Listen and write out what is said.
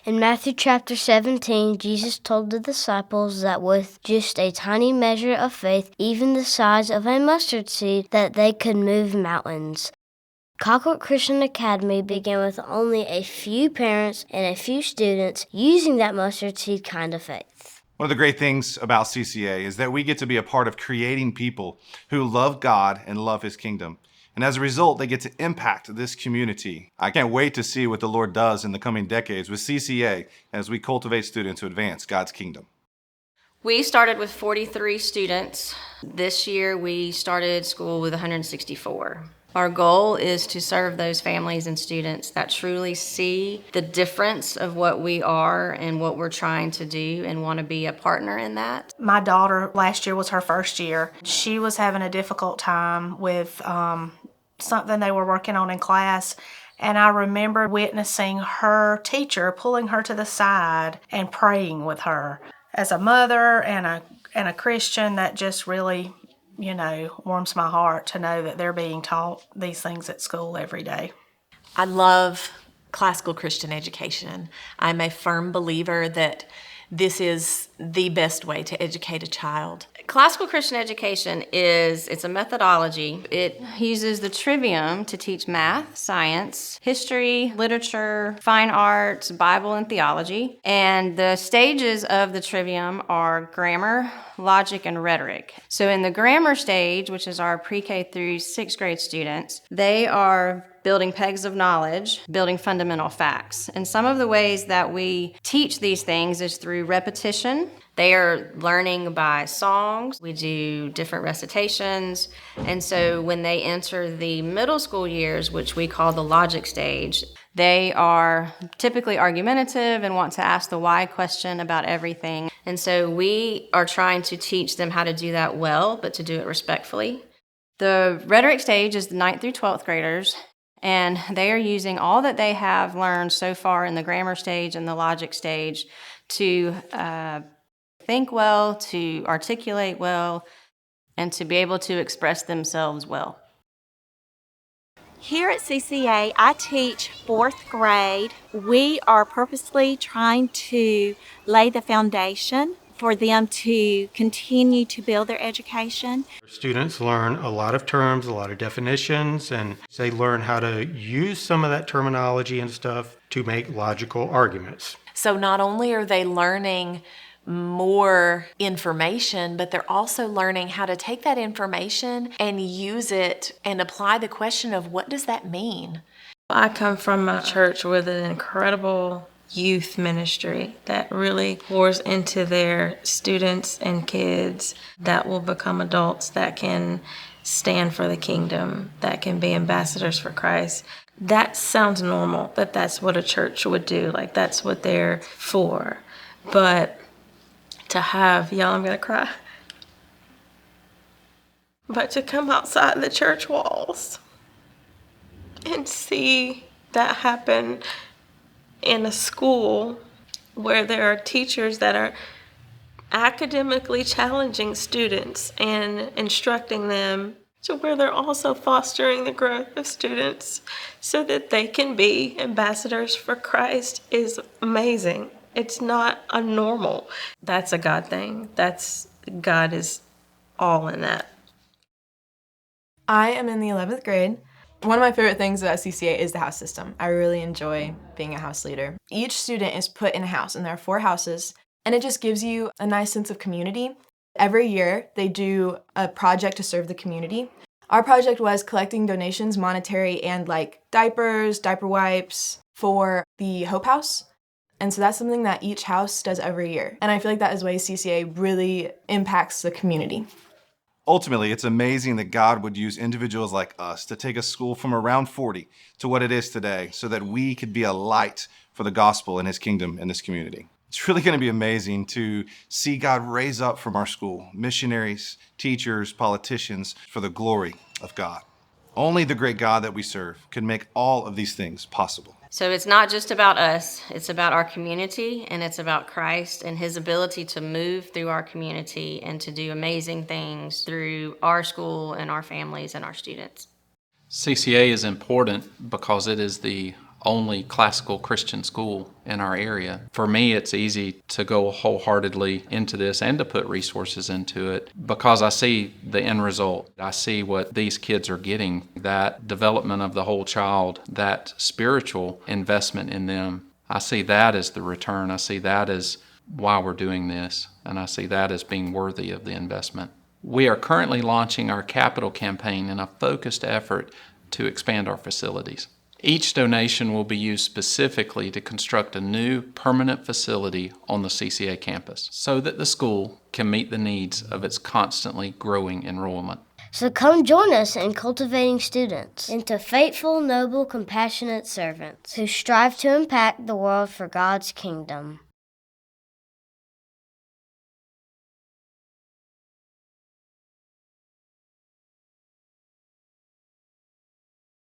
In Matthew chapter 17, Jesus told the disciples that with just a tiny measure of faith, even the size of a mustard seed, that they could move mountains. Colquitt Christian Academy began with only a few parents and a few students using that mustard seed kind of faith. One of the great things about CCA is that we get to be a part of creating people who love God and love His kingdom. And as a result, they get to impact this community. I can't wait to see what the Lord does in the coming decades with CCA as we cultivate students to advance God's kingdom. We started with 43 students. This year we started school with 164. Our goal is to serve those families and students that truly see the difference of what we are and what we're trying to do and want to be a partner in that. My daughter, last year was her first year. She was having a difficult time with something they were working on in class. And I remember witnessing her teacher pulling her to the side and praying with her. As a mother and a Christian, that just really, warms my heart to know that they're being taught these things at school every day. I love classical Christian education. I'm a firm believer that this is the best way to educate a child. Classical Christian education it's a methodology. It uses the trivium to teach math, science, history, literature, fine arts, Bible, and theology. And the stages of the trivium are grammar, logic, and rhetoric. So in the grammar stage, which is our pre-K through 6th grade students, they are building pegs of knowledge, building fundamental facts. And some of the ways that we teach these things is through repetition. They are learning by songs. We do different recitations. And so when they enter the middle school years, which we call the logic stage, they are typically argumentative and want to ask the why question about everything. And so we are trying to teach them how to do that well, but to do it respectfully. The rhetoric stage is the 9th through 12th graders. And they are using all that they have learned so far in the grammar stage and the logic stage to think well, to articulate well, and to be able to express themselves well. Here at CCA, I teach 4th grade. We are purposely trying to lay the foundation for them to continue to build their education. Students learn a lot of terms, a lot of definitions, and they learn how to use some of that terminology and stuff to make logical arguments. So not only are they learning more information, but they're also learning how to take that information and use it and apply the question of what does that mean? I come from a church with an incredible youth ministry that really pours into their students and kids that will become adults that can stand for the kingdom, that can be ambassadors for Christ. That sounds normal, that's what a church would do, like that's what they're for. But to have, y'all, I'm gonna cry. But to come outside the church walls and see that happen in a school where there are teachers that are academically challenging students and instructing them to where they're also fostering the growth of students so that they can be ambassadors for Christ is amazing. It's not a normal. That's a God thing. God is all in that. I am in the 11th grade. One of my favorite things about CCA is the house system. I really enjoy being a house leader. Each student is put in a house, and there are 4 houses, and it just gives you a nice sense of community. Every year, they do a project to serve the community. Our project was collecting donations, monetary and like diapers, diaper wipes for the Hope House. And so that's something that each house does every year. And I feel like that is why CCA really impacts the community. Ultimately, it's amazing that God would use individuals like us to take a school from around 40 to what it is today so that we could be a light for the gospel and His kingdom in this community. It's really going to be amazing to see God raise up from our school missionaries, teachers, politicians for the glory of God. Only the great God that we serve can make all of these things possible. So it's not just about us, it's about our community, and it's about Christ and His ability to move through our community and to do amazing things through our school and our families and our students. CCA is important because it is the only classical Christian school in our area. For me, it's easy to go wholeheartedly into this and to put resources into it because I see the end result. I see what these kids are getting, that development of the whole child, that spiritual investment in them. I see that as the return. I see that as why we're doing this, and I see that as being worthy of the investment. We are currently launching our capital campaign in a focused effort to expand our facilities. Each donation will be used specifically to construct a new permanent facility on the CCA campus so that the school can meet the needs of its constantly growing enrollment. So come join us in cultivating students into faithful, noble, compassionate servants who strive to impact the world for God's kingdom.